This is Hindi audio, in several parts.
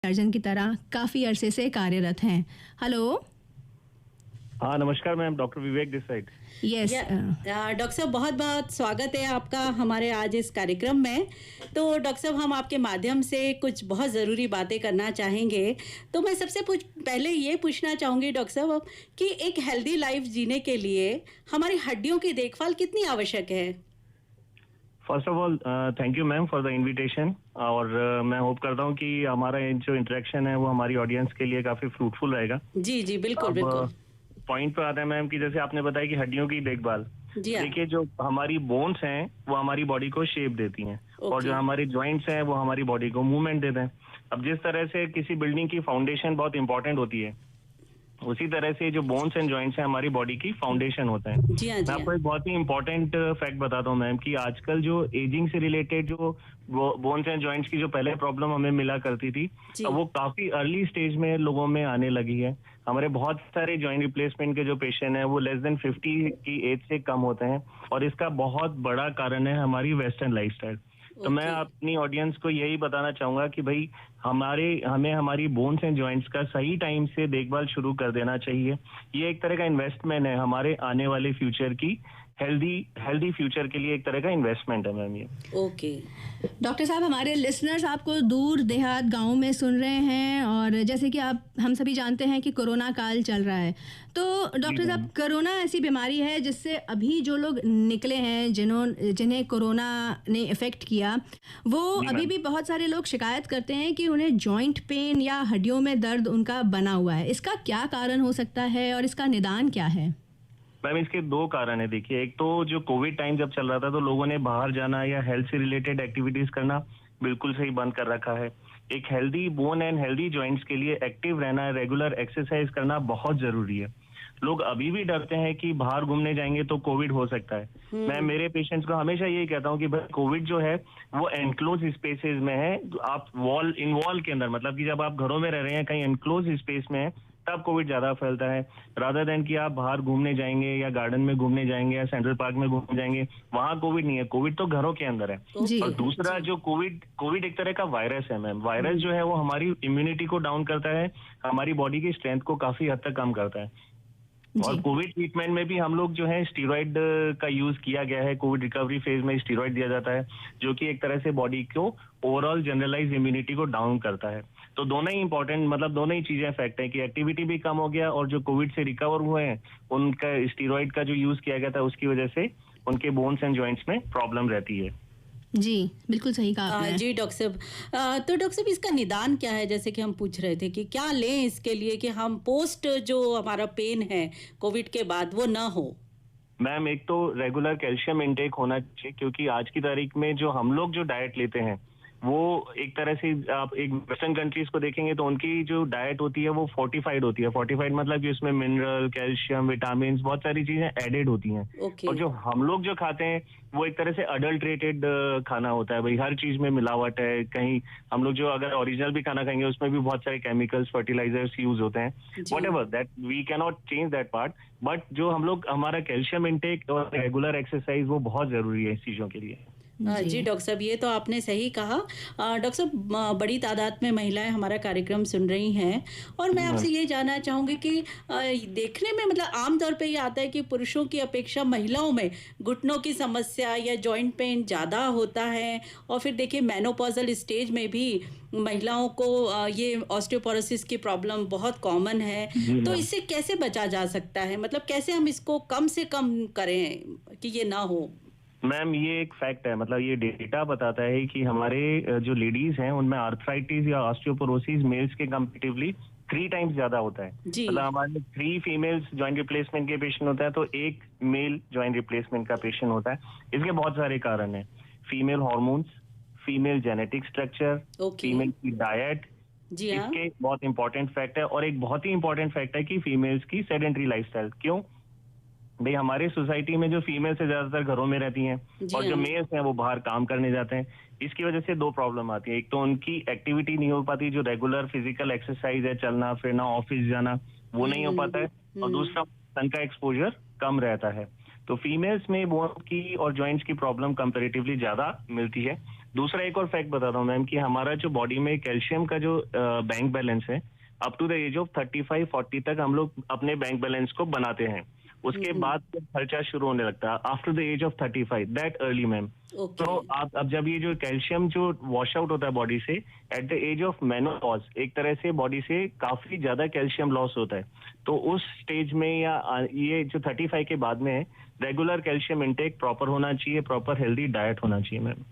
सर्जन की तरह काफ़ी अरसे से कार्यरत हैं। हेलो। हाँ नमस्कार ma'am, doctor Vivek this side. Yes. Doctor साहब बहुत बहुत स्वागत है आपका हमारे आज इस कार्यक्रम में। तो डॉक्टर साहब हम आपके माध्यम से कुछ बहुत ज़रूरी बातें करना चाहेंगे। तो मैं सबसे पहले ये पूछना चाहूँगी डॉक्टर साहब कि एक हेल्दी लाइफ जीने के लिए हमारी हड्डियों की देखभाल कितनी आवश्यक है। First of all thank you ma'am for the invitation. और मैं होप करता हूँ कि हमारा जो इंटरेक्शन है वो हमारी ऑडियंस के लिए काफ़ी फ्रूटफुल रहेगा। जी जी बिल्कुल बिल्कुल। पॉइंट पे आता है मैम कि जैसे आपने बताया कि हड्डियों की देखभाल, देखिए जो हमारी बोन्स हैं वो हमारी बॉडी को शेप देती हैं और जो हमारी जॉइंट्स हैं वो हमारी बॉडी को मूवमेंट देते हैं। अब जिस तरह से किसी बिल्डिंग की फाउंडेशन बहुत इंपॉर्टेंट होती है, उसी तरह से जो बोन्स एंड जॉइंट्स हैं हमारी बॉडी की फाउंडेशन होता है। मैं आपको एक बहुत ही इंपॉर्टेंट फैक्ट बताता हूँ मैम कि आजकल जो एजिंग से रिलेटेड जो बोन्स एंड जॉइंट्स की जो पहले प्रॉब्लम हमें मिला करती थी, अब वो काफी अर्ली स्टेज में लोगों में आने लगी है। हमारे बहुत सारे जॉइंट रिप्लेसमेंट के जो पेशेंट हैं वो लेस देन 50 की एज से कम होते हैं और इसका बहुत बड़ा कारण है हमारी वेस्टर्न लाइफस्टाइल। तो मैं अपनी ऑडियंस को यही बताना चाहूंगा कि भाई हमें हमारी बोन्स एंड जॉइंट्स का सही टाइम से देखभाल शुरू कर देना चाहिए। ये एक तरह का इन्वेस्टमेंट है हमारे आने वाले फ्यूचर की हेल्दी फ्यूचर के लिए, एक तरह का इन्वेस्टमेंट है मैम ये। ओके डॉक्टर साहब, हमारे लिसनर्स आपको दूर देहात गांव में सुन रहे हैं और जैसे कि हम सभी जानते हैं कि कोरोना काल चल रहा है, तो डॉक्टर साहब कोरोना ऐसी बीमारी है जिससे अभी जो लोग निकले हैं जिन्हें कोरोना ने इफेक्ट किया, वो अभी भी बहुत सारे लोग शिकायत करते हैं कि उन्हें जॉइंट पेन या हड्डियों में दर्द उनका बना हुआ है। इसका क्या कारण हो सकता है और इसका निदान क्या है? मैम इसके दो कारण है। देखिए, एक तो जो कोविड टाइम जब चल रहा था तो लोगों ने बाहर जाना या हेल्थ से रिलेटेड एक्टिविटीज करना बिल्कुल सही बंद कर रखा है। एक healthy bone and healthy joints के लिए एक्टिव रहना, रेगुलर एक्सरसाइज करना बहुत जरूरी है। लोग अभी भी डरते हैं कि बाहर घूमने जाएंगे तो कोविड हो सकता है। मैं मेरे पेशेंट्स को हमेशा यही कहता हूँ कि भाई कोविड जो है वो एनक्लोज स्पेसेस में है। आप वॉल के अंदर, मतलब कि जब आप घरों में रह रहे हैं कहीं एनक्लोज स्पेस में है तब कोविड ज्यादा फैलता है, रादर देन कि आप बाहर घूमने जाएंगे या गार्डन में घूमने जाएंगे या सेंट्रल पार्क में घूमने जाएंगे, वहां कोविड नहीं है। कोविड तो घरों के अंदर है। और दूसरा जो कोविड एक तरह का वायरस है मैम। वायरस जो है वो हमारी इम्यूनिटी को डाउन करता है, हमारी बॉडी की स्ट्रेंथ को काफी हद तक कम करता है। और कोविड ट्रीटमेंट में भी हम लोग जो है स्टीरॉइड का यूज किया गया है। कोविड रिकवरी फेज में स्टीरॉइड दिया जाता है जो कि एक तरह से बॉडी को ओवरऑल जनरलाइज इम्यूनिटी को डाउन करता है। तो दोनों ही इंपॉर्टेंट, मतलब दोनों ही चीजें फैक्ट है कि एक्टिविटी भी कम हो गया और जो कोविड से रिकवर हुए हैं उनका स्टीरॉइड का जो यूज किया गया था उसकी वजह से उनके बोन्स एंड जॉइंट्स में प्रॉब्लम रहती है। जी बिल्कुल सही कहा आपने। जी डॉक्टर साहब, तो डॉक्टर साहब इसका निदान क्या है? जैसे कि हम पूछ रहे थे कि क्या लें इसके लिए कि हम पोस्ट जो हमारा पेन है कोविड के बाद वो ना हो। मैम एक तो रेगुलर कैल्शियम इनटेक होना चाहिए, क्योंकि आज की तारीख में जो हम लोग जो डाइट लेते हैं वो एक तरह से, आप एक वेस्टर्न कंट्रीज को देखेंगे तो उनकी जो डाइट होती है वो फोर्टिफाइड होती है। फोर्टिफाइड मतलब कि उसमें मिनरल, कैल्शियम, विटामिन, बहुत सारी चीजें एडेड होती हैं। और जो हम लोग जो खाते हैं वो एक तरह से अडल्ट्रेटेड खाना होता है। भाई हर चीज में मिलावट है। कहीं हम लोग जो अगर ओरिजिनल भी खाना खाएंगे उसमें भी बहुत सारे केमिकल्स, फर्टिलाइजर्स यूज होते हैं। Whatever that, we can not change that part, but जो हम लोग हमारा कैल्शियम इनटेक और रेगुलर एक्सरसाइज वो बहुत जरूरी है इस चीजों के लिए। जी डॉक्टर साहब, ये तो आपने सही कहा। डॉक्टर साहब बड़ी तादाद में महिलाएं हमारा कार्यक्रम सुन रही हैं और मैं आपसे ये जानना चाहूँगी कि देखने में मतलब आमतौर पे ये आता है कि पुरुषों की अपेक्षा महिलाओं में घुटनों की समस्या या जॉइंट पेन ज़्यादा होता है। और फिर देखिए मेनोपॉजल स्टेज में भी महिलाओं को ये ऑस्टियोपोरोसिस की प्रॉब्लम बहुत कॉमन है। तो इससे कैसे बचा जा सकता है? मतलब कैसे हम इसको कम से कम करें कि ये ना हो? मैम ये एक फैक्ट है, मतलब ये डेटा बताता है कि हमारे जो लेडीज हैं उनमें आर्थराइटिस या ऑस्टियोपोरोसिस मेल्स के कंपैरेटिवली 3 टाइम्स ज्यादा होता है। मतलब हमारे 3 फीमेल्स जॉइंट रिप्लेसमेंट के पेशेंट होता है तो 1 मेल जॉइंट रिप्लेसमेंट का पेशेंट होता है। इसके बहुत सारे कारण हैं। Female hormones, female genetic structure, female की डाइट, इसके बहुत इंपॉर्टेंट फैक्ट है। और एक बहुत ही इंपॉर्टेंट फैक्ट है कि फीमेल्स की सेडेंटरी लाइफस्टाइल। क्यों भाई? हमारे सोसाइटी में जो फीमेल्स है ज्यादातर घरों में रहती हैं और जो मेल्स हैं वो बाहर काम करने जाते हैं। इसकी वजह से 2 प्रॉब्लम आती है। एक तो उनकी एक्टिविटी नहीं हो पाती, जो रेगुलर फिजिकल एक्सरसाइज है, चलना फिरना, ऑफिस जाना, वो नहीं हो पाता है। और दूसरा सन का एक्सपोजर कम रहता है। तो फीमेल्स में बोन की और जॉइंट्स की प्रॉब्लम कंपैरेटिवली ज्यादा मिलती है। दूसरा एक और फैक्ट बताता हूँ मैम कि हमारा जो बॉडी में कैल्शियम का जो बैंक बैलेंस है, up to the age of 35-40 तक हम लोग अपने बैंक बैलेंस को बनाते हैं। उसके बाद जब खर्चा शुरू होने लगता है after the age of 35, that early ma'am. Okay. तो आप अब जब ये जो कैल्शियम जो वॉश आउट होता है बॉडी से at the age of menopause, एक तरह से बॉडी से काफी ज्यादा कैल्शियम लॉस होता है। तो उस स्टेज में या ये जो 35 के बाद में है, रेगुलर कैल्शियम इंटेक प्रॉपर होना चाहिए, प्रॉपर हेल्दी डाइट होना चाहिए मैम।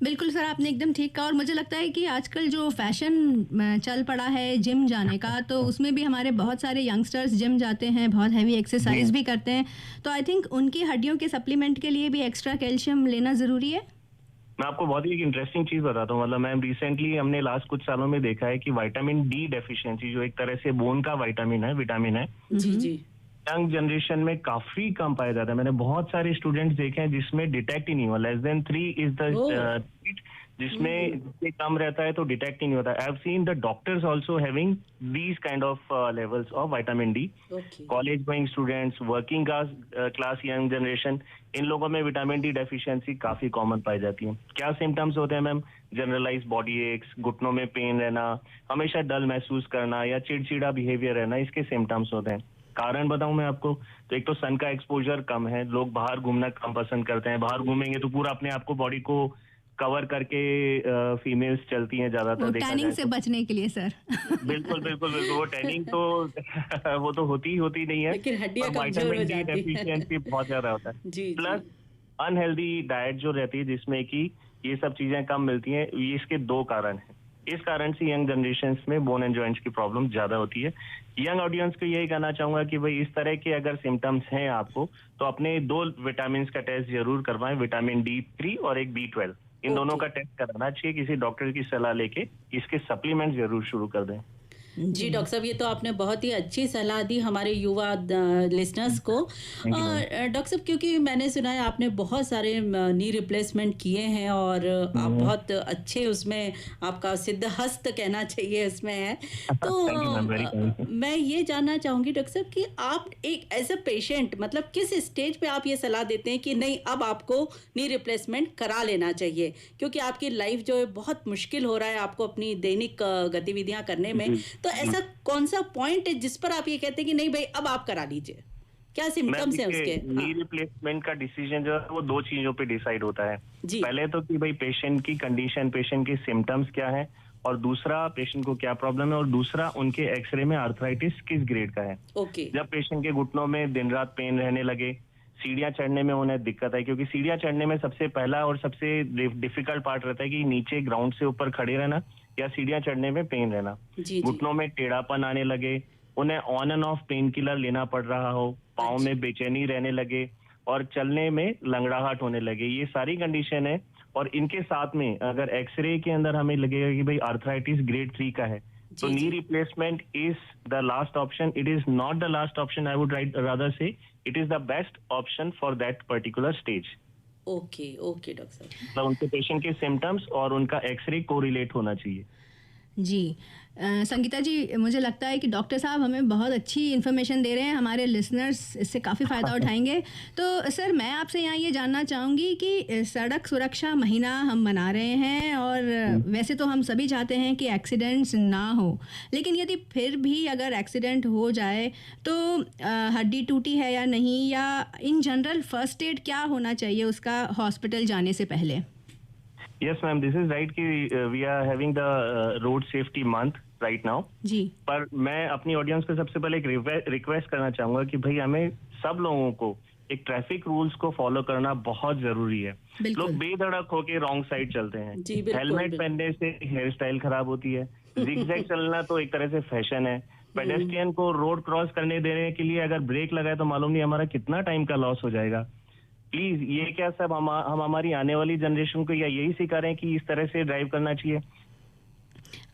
बिल्कुल सर, आपने एकदम ठीक कहा। और मुझे लगता है कि आजकल जो फैशन चल पड़ा है जिम जाने का, तो उसमें भी हमारे बहुत सारे यंगस्टर्स जिम जाते हैं, बहुत हैवी एक्सरसाइज भी करते हैं। तो आई थिंक उनकी हड्डियों के सप्लीमेंट के लिए भी एक्स्ट्रा कैल्शियम लेना ज़रूरी है। मैं आपको बहुत ही एक इंटरेस्टिंग चीज बताता हूँ। मतलब मैम, रिसेंटली हमने लास्ट कुछ सालों में देखा है कि विटामिन डी डेफिशिएंसी, जो एक तरह से बोन का विटामिन है, जी जी। यंग जनरेशन में काफी कम पाया जाता है। मैंने बहुत सारे स्टूडेंट्स देखे हैं जिसमें डिटेक्ट ही नहीं हुआ। लेस देन 3 इज द जिसमें जिससे कम रहता है तो डिटेक्ट ही नहीं होता। I have seen the doctors also having these kind of levels of vitamin D. College going students, working class young generation, इन लोगों में विटामिन डी डेफिशिएंसी काफी कॉमन पाई जाती है। क्या सिम्टम्स होते हैं मैम? जनरलाइज बॉडी एक्स, घुटनों में पेन रहना, हमेशा डल महसूस करना या चिड़चिड़ा बिहेवियर रहना, इसके सिम्टम्स होते हैं। कारण बताऊं मैं आपको, तो एक तो सन का एक्सपोजर कम है, लोग बाहर घूमना कम पसंद करते हैं। बाहर घूमेंगे तो पूरा अपने आप को, बॉडी को कवर करके फीमेल्स चलती हैं ज्यादातर, देखा टैनिंग जाए से तो। बचने के लिए सर। बिल्कुल बिल्कुल बिल्कुल, वो टैनिंग तो वो तो होती नहीं है, लेकिन हड्डियां कमजोर हो विटामिन डी जाती है। डेफिशिएंसी बहुत ज्यादा होता है। जी प्लस अनहेल्दी डाइट जो रहती है जिसमें कि ये सब चीजें कम मिलती हैं, ये इसके 2 कारण हैं। इस कारण से यंग जनरेशन में बोन एंड जॉइंट्स की प्रॉब्लम ज्यादा होती है। यंग ऑडियंस को यही कहना चाहूंगा कि भाई इस तरह के अगर सिम्टम्स हैं आपको, तो अपने 2 विटामिन का टेस्ट जरूर करवाएं, विटामिन D3 और एक B12। इन दोनों का टेस्ट कराना चाहिए, किसी डॉक्टर की सलाह लेके इसके सप्लीमेंट जरूर शुरू कर दें। जी डॉक्टर साहब, ये तो आपने बहुत ही अच्छी सलाह दी हमारे युवा लिसनर्स को। डॉक्टर साहब, क्योंकि मैंने सुना है आपने बहुत सारे नी रिप्लेसमेंट किए हैं और आप बहुत अच्छे उसमें, आपका सिद्ध हस्त कहना चाहिए उसमें है। तो मैं ये जानना चाहूँगी डॉक्टर साहब कि आप एक एज अ पेशेंट, मतलब किस स्टेज पे आप ये सलाह देते हैं कि नहीं अब आपको नी रिप्लेसमेंट करा लेना चाहिए, क्योंकि आपकी लाइफ जो है बहुत मुश्किल हो रहा है आपको अपनी दैनिक गतिविधियाँ करने में। तो ऐसा कौन सा पॉइंट है जिस पर आप ये कहते हैं कि नहीं भाई अब आप करा लीजिए? क्या सिम्टम्स है उसके? नी रिप्लेसमेंट का डिसीजन जो है वो 2 चीजों पे डिसाइड होता है। पहले तो कि भाई पेशेंट की कंडीशन, पेशेंट के सिम्टम्स क्या है, और दूसरा पेशेंट को क्या प्रॉब्लम है, और दूसरा उनके एक्सरे में आर्थराइटिस किस ग्रेड का है। जब पेशेंट के घुटनों में दिन रात पेन रहने लगे, सीढ़ियां चढ़ने में उन्हें दिक्कत है, क्योंकि सीढ़ियां चढ़ने में सबसे पहला और सबसे डिफिकल्ट पार्ट रहता है कि नीचे ग्राउंड से ऊपर खड़े रहना या सीढ़ियां चढ़ने में पेन रहना, घुटनों में टेढ़ापन आने लगे, उन्हें on end of pain killer लेना पड़ रहा हो, पाँव में बेचैनी रहने लगे और चलने में लंगड़ाहट होने लगे, ये सारी कंडीशन है। और इनके साथ में अगर एक्सरे के अंदर हमें लगेगा कि भाई आर्थराइटिस ग्रेड 3 का है, तो knee replacement is the last option. It is not the last option, I would rather say it is the best option for that particular stage. Okay doctor साहब, मतलब उनके पेशेंट के सिम्टम्स और उनका एक्सरे कोरिलेट होना चाहिए। जी संगीता जी, मुझे लगता है कि डॉक्टर साहब हमें बहुत अच्छी इन्फॉर्मेशन दे रहे हैं, हमारे लिसनर्स इससे काफ़ी फ़ायदा उठाएंगे। तो सर, मैं आपसे यहाँ ये जानना चाहूँगी कि सड़क सुरक्षा महीना हम मना रहे हैं और वैसे तो हम सभी चाहते हैं कि एक्सीडेंट्स ना हो, लेकिन यदि फिर भी अगर एक्सीडेंट हो जाए तो हड्डी टूटी है या नहीं, या इन जनरल फर्स्ट एड क्या होना चाहिए उसका हॉस्पिटल जाने से पहले? Yes, ma'am, this is right कि we are having the road safety month right now. जी। पर मैं अपनी ऑडियंस को सबसे पहले एक रिक्वेस्ट करना चाहूंगा कि भाई हमें सब लोगों को एक ट्रैफिक रूल्स को फॉलो करना बहुत जरूरी है। लोग बेधड़क होके रॉन्ग साइड चलते हैं, हेलमेट पहनने से हेयर स्टाइल खराब होती है, जिगजैग चलना तो एक तरह से फैशन है, पेडेस्ट्रियन को रोड क्रॉस करने देने के लिए अगर ब्रेक लगाए तो मालूम नहीं हमारा कितना टाइम का लॉस हो जाएगा। प्लीज ये क्या सब हम हमारी आने वाली जनरेशन को या यही सिखा रहे हैं कि इस तरह से ड्राइव करना चाहिए?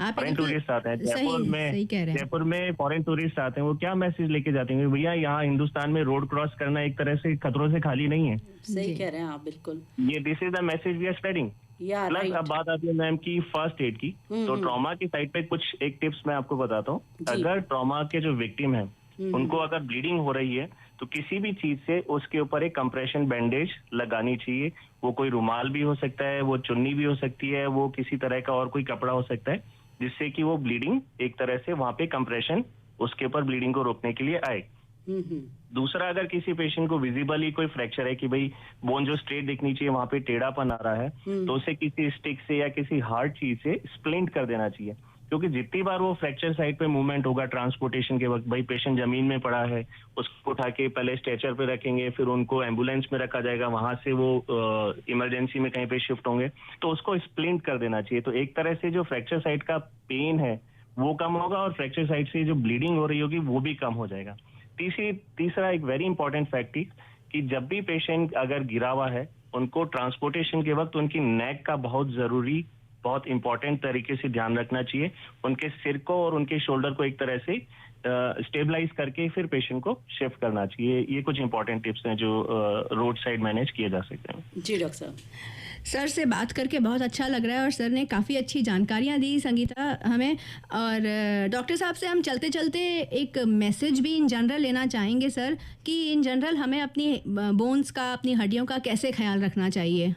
फॉरेन टूरिस्ट आते हैं जयपुर में फॉरेन टूरिस्ट आते हैं, वो क्या मैसेज लेके जाते हैं? भैया यहाँ हिंदुस्तान में रोड क्रॉस करना एक तरह से खतरों से खाली नहीं है। सही कह रहे हैं आप, बिल्कुल। ये this is the message we are spreading. Plus अब बात आती है मैम की फर्स्ट एड की, तो ट्रॉमा की साइड पे कुछ एक टिप्स मैं आपको बताता हूँ। अगर ट्रॉमा के जो विक्टिम है उनको अगर ब्लीडिंग हो रही है तो किसी भी चीज से उसके ऊपर एक कंप्रेशन बैंडेज लगानी चाहिए। वो कोई रुमाल भी हो सकता है, वो चुन्नी भी हो सकती है, वो किसी तरह का और कोई कपड़ा हो सकता है, जिससे कि वो ब्लीडिंग एक तरह से वहां पे कंप्रेशन उसके ऊपर ब्लीडिंग को रोकने के लिए आए। दूसरा, अगर किसी पेशेंट को विजिबली कोई फ्रैक्चर है कि भाई बोन जो स्ट्रेट दिखनी चाहिए वहां पे टेढ़ापन आ रहा है, तो उसे किसी स्टिक से या किसी हार्ड चीज से स्प्लिंट कर देना चाहिए। क्योंकि जितनी बार वो फ्रैक्चर साइड पे मूवमेंट होगा ट्रांसपोर्टेशन के वक्त, भाई पेशेंट जमीन में पड़ा है, उसको उठा के पहले स्ट्रेचर पे रखेंगे, फिर उनको एम्बुलेंस में रखा जाएगा, वहां से वो इमरजेंसी में कहीं पे शिफ्ट होंगे, तो उसको स्प्लिंट कर देना चाहिए। तो एक तरह से जो फ्रैक्चर साइड का पेन है वो कम होगा और फ्रैक्चर साइड से जो ब्लीडिंग हो रही होगी वो भी कम हो जाएगा। तीसरा एक वेरी इंपॉर्टेंट फैक्ट कि जब भी पेशेंट अगर गिरा हुआ है, उनको ट्रांसपोर्टेशन के वक्त उनकी नेक का बहुत इंपॉर्टेंट तरीके से ध्यान रखना चाहिए। उनके सिर को और उनके शोल्डर को एक तरह से स्टेबलाइज करके फिर पेशेंट को शिफ्ट करना चाहिए। ये कुछ इंपॉर्टेंट टिप्स हैं जो रोड साइड मैनेज किए जा सकते हैं। जी डॉक्टर साहब, सर से बात करके बहुत अच्छा लग रहा है और सर ने काफ़ी अच्छी जानकारियाँ दी संगीता हमें। और डॉक्टर साहब से हम चलते चलते एक मैसेज भी इन जनरल लेना चाहेंगे सर, कि इन जनरल हमें अपनी बोन्स का, अपनी हड्डियों का कैसे ख्याल रखना चाहिए।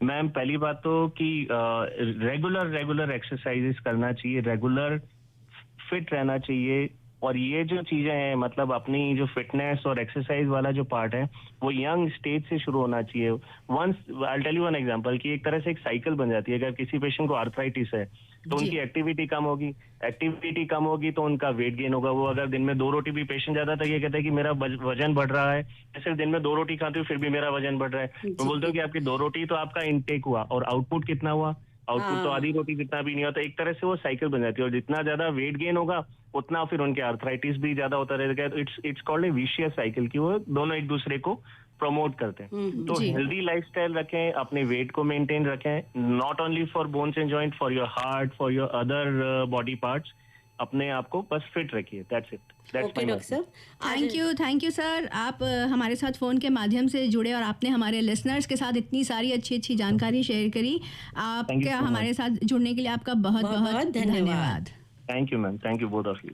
मैम, पहली बात तो कि रेगुलर एक्सरसाइजेस करना चाहिए, रेगुलर फिट रहना चाहिए। और ये जो चीजें हैं, मतलब अपनी जो फिटनेस और एक्सरसाइज वाला जो पार्ट है वो यंग स्टेज से शुरू होना चाहिए। I tell you one example कि एक तरह से एक साइकिल बन जाती है। अगर किसी पेशेंट को आर्थराइटिस है तो उनकी एक्टिविटी कम होगी तो उनका वेट गेन होगा। वो अगर दिन में 2 रोटी भी, पेशेंट ज्यादातर ये कहता है कि मेरा वजन बढ़ रहा है, सिर्फ दिन में 2 रोटी खाती हूँ फिर भी मेरा वजन बढ़ रहा है। मैं बोलता हूँ कि आपकी 2 रोटी तो आपका इनटेक हुआ और आउटपुट कितना हुआ, आउटपुट तो आधी रोटी जितना भी नहीं होता। एक तरह से वो साइकिल बन जाती है और जितना ज्यादा वेट गेन होगा उतना फिर उनके आर्थराइटिस भी ज्यादा होता रहेगा। तो it's called a vicious cycle कि वो दोनों एक दूसरे को प्रमोट करते हैं। तो हेल्दी लाइफस्टाइल रखें, अपने वेट को मेंटेन रखें, not only for bones and joint, for your heart, for your other body parts. अपने आप को बस फिट रखिए, दैट्स इट। ओके डॉक्टर साहब, थैंक यू सर, आप हमारे साथ फ़ोन के माध्यम से जुड़े और आपने हमारे लिसनर्स के साथ इतनी सारी अच्छी जानकारी शेयर करी। आपका हमारे साथ जुड़ने के लिए आपका बहुत बहुत धन्यवाद। Thank you ma'am, thank you both of you.